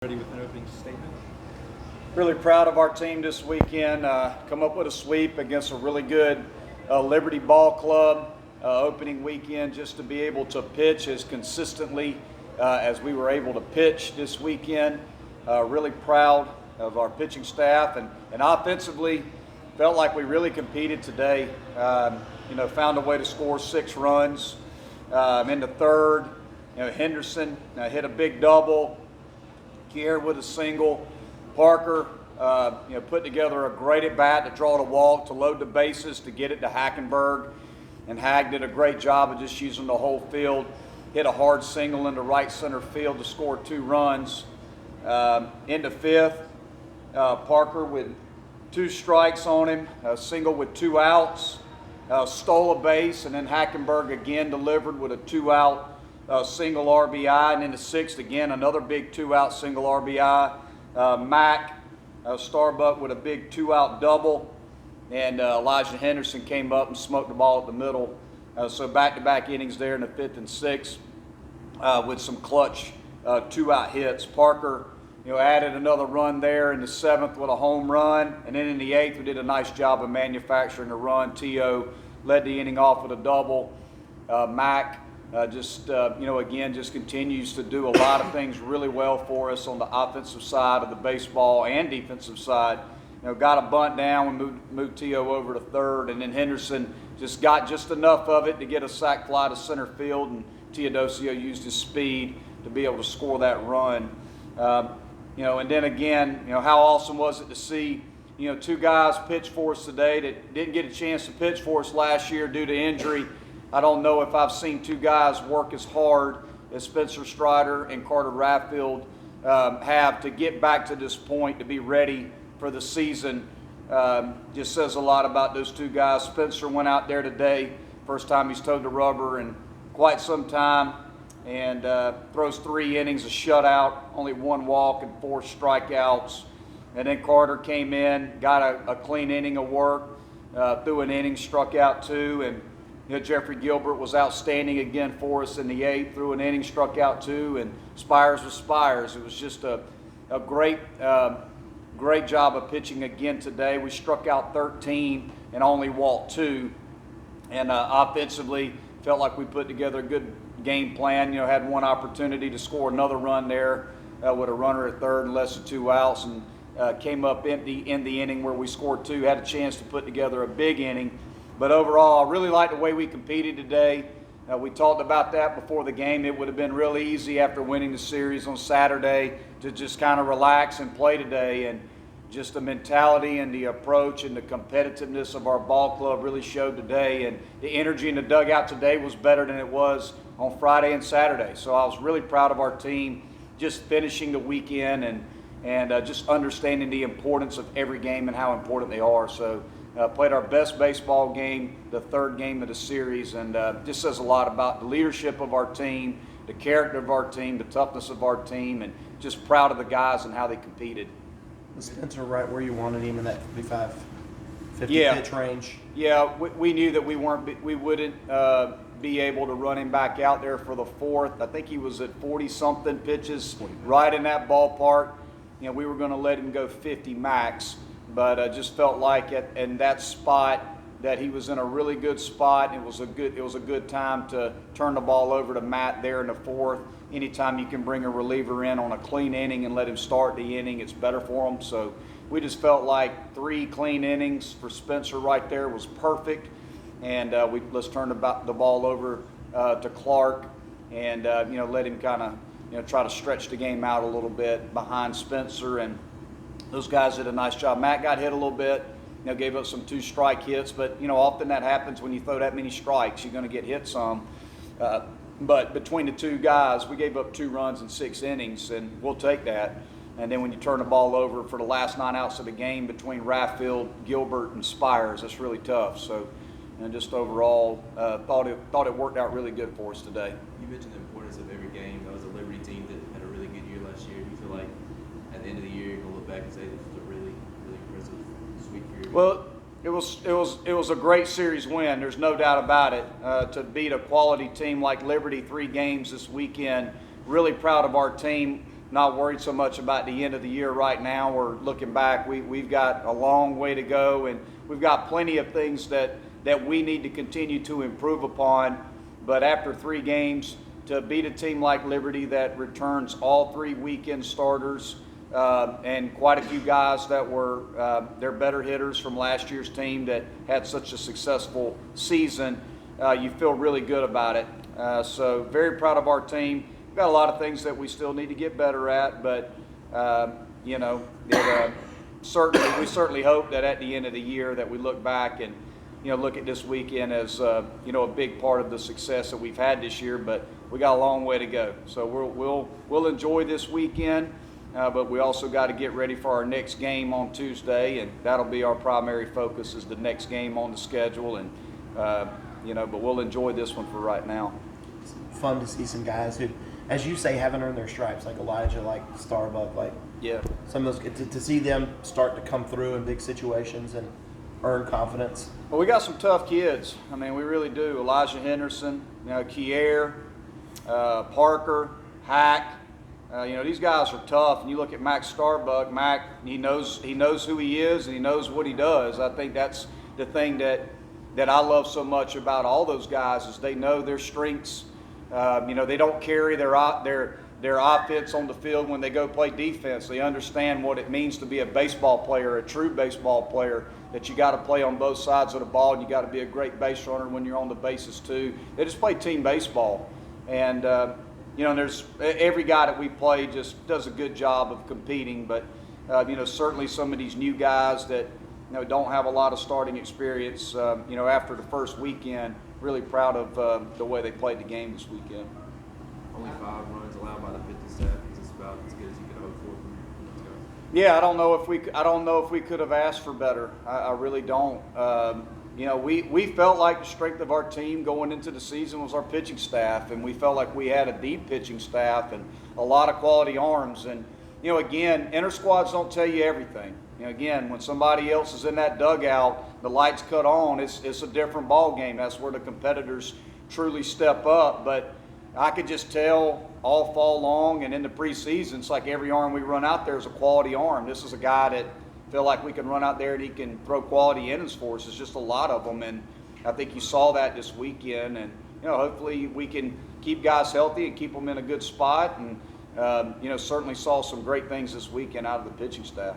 Ready with an opening statement. Really proud of our team this weekend. Come up with a sweep against a really good Liberty Ball Club opening weekend, just to be able to pitch as consistently as we were able to pitch this weekend. Really proud of our pitching staff, and offensively felt like we really competed today. Found a way to score 6 runs in the third. Henderson hit a big double. Kier with a single. Parker, put together a great at bat to draw the walk, to load the bases, to get it to Hackenberg. And Hag did a great job of just using the whole field. Hit a hard single into right center field to score 2 runs. In the fifth, Parker with 2 strikes on him, a single with 2 outs, stole a base, and then Hackenberg again delivered with a 2-out single RBI. And in the sixth, again, another big 2-out single RBI. Mac Starbuck with a big 2-out double, and Elijah Henderson came up and smoked the ball at the middle. So back-to-back innings there in the fifth and sixth with some clutch 2-out hits. Parker, added another run there in the seventh with a home run, and then in the eighth we did a nice job of manufacturing a run. T.O. led the inning off with a double. Mac just continues to do a lot of things really well for us on the offensive side of the baseball and defensive side. Got a bunt down and moved T.O. over to third, and then Henderson just got just enough of it to get a sac fly to center field, and Teodosio used his speed to be able to score that run. And then again, how awesome was it to see 2 guys pitch for us today that didn't get a chance to pitch for us last year due to injury. I don't know if I've seen 2 guys work as hard as Spencer Strider and Carter Rathfield have to get back to this point, to be ready for the season. Just says a lot about those 2 guys. Spencer went out there today, first time he's towed the rubber in quite some time, and throws 3 innings, a shutout, only 1 walk and 4 strikeouts. And then Carter came in, got a clean inning of work, threw an inning, struck out 2, and Jeffrey Gilbert was outstanding again for us in the 8th, threw an inning, struck out 2, and Spires was Spires. It was just a great job of pitching again today. We struck out 13 and only walked 2, and offensively felt like we put together a good game plan. Had 1 opportunity to score another run there with a runner at third and less than 2 outs, and came up empty in the inning where we scored 2. Had a chance to put together a big inning. But overall, I really like the way we competed today. We talked about that before the game. It would have been really easy after winning the series on Saturday to just kind of relax and play today. And just the mentality and the approach and the competitiveness of our ball club really showed today. And the energy in the dugout today was better than it was on Friday and Saturday. So I was really proud of our team just finishing the weekend and just understanding the importance of every game and how important they are. So played our best baseball game, the 3rd game of the series, and just says a lot about the leadership of our team, the character of our team, the toughness of our team, and just proud of the guys and how they competed. Was Spencer right where you wanted him in that 55, 50 pitch range? Yeah, we knew that we wouldn't be able to run him back out there for the 4th. I think he was at 40-something pitches, right in that ballpark. We were going to let him go 50 max. But I just felt like in that spot that he was in a really good spot. It was a good time to turn the ball over to Matt there in the 4th. Anytime you can bring a reliever in on a clean inning and let him start the inning, it's better for him. So we just felt like 3 clean innings for Spencer right there was perfect. And let's turn the ball over to Clark and let him kind of try to stretch the game out a little bit behind Spencer, and those guys did a nice job. Matt got hit a little bit, gave up some 2-strike hits, but often that happens when you throw that many strikes. You're going to get hit some. But between the 2 guys, we gave up 2 runs in 6 innings, and we'll take that. And then when you turn the ball over for the last 9 outs of the game between Rathfield, Gilbert, and Spires, that's really tough. So, just overall, thought it worked out really good for us today. You mentioned the importance of every game. That was a Liberty team that had a really good year last year. Do you feel like at the end of the year you're going to look back and say this was a really, really impressive sweep for you? Well, it was a great series win. There's no doubt about it. To beat a quality team like Liberty 3 games this weekend, really proud of our team. not worried so much about the end of the year right now. We're looking back. We've got a long way to go, and we've got plenty of things that we need to continue to improve upon. But after 3 games, to beat a team like Liberty that returns all 3 weekend starters and quite a few guys that were they're better hitters from last year's team that had such a successful season, you feel really good about it. So very proud of our team. We've got a lot of things that we still need to get better at, but we certainly hope that at the end of the year that we look back and look at this weekend as a big part of the success that we've had this year. But we got a long way to go. So we'll enjoy this weekend, but we also got to get ready for our next game on Tuesday, and that'll be our primary focus is the next game on the schedule. And but we'll enjoy this one for right now. It's fun to see some guys who, as you say, haven't earned their stripes, like Elijah, like Starbuck, like some of those, to see them start to come through in big situations and earn confidence. Well, we got some tough kids. I mean, we really do. Elijah Henderson, Kier, Parker, Hack. These guys are tough. And you look at Mac Starbuck. Mac, he knows who he is and he knows what he does. I think that's the thing that I love so much about all those guys is they know their strengths. They don't carry their offense on the field when they go play defense. They understand what it means to be a baseball player, a true baseball player, that you got to play on both sides of the ball and you got to be a great base runner when you're on the bases too. They just play team baseball. And, there's every guy that we play just does a good job of competing. But, certainly some of these new guys that, don't have a lot of starting experience, after the first weekend, really proud of the way they played the game this weekend. Only 5 runs allowed by the pitching staff. It's about as good as you could hope for from those guys. Yeah, I don't know if we could have asked for better. I really don't. We felt like the strength of our team going into the season was our pitching staff, and we felt like we had a deep pitching staff and a lot of quality arms. And again, inter squads don't tell you everything. Again, when somebody else is in that dugout, the lights cut on, it's a different ball game. That's where the competitors truly step up. But I could just tell all fall long and in the preseason, it's like every arm we run out there is a quality arm. This is a guy that feel like we can run out there and he can throw quality innings for us. It's just a lot of them, and I think you saw that this weekend. And hopefully we can keep guys healthy and keep them in a good spot. And certainly saw some great things this weekend out of the pitching staff.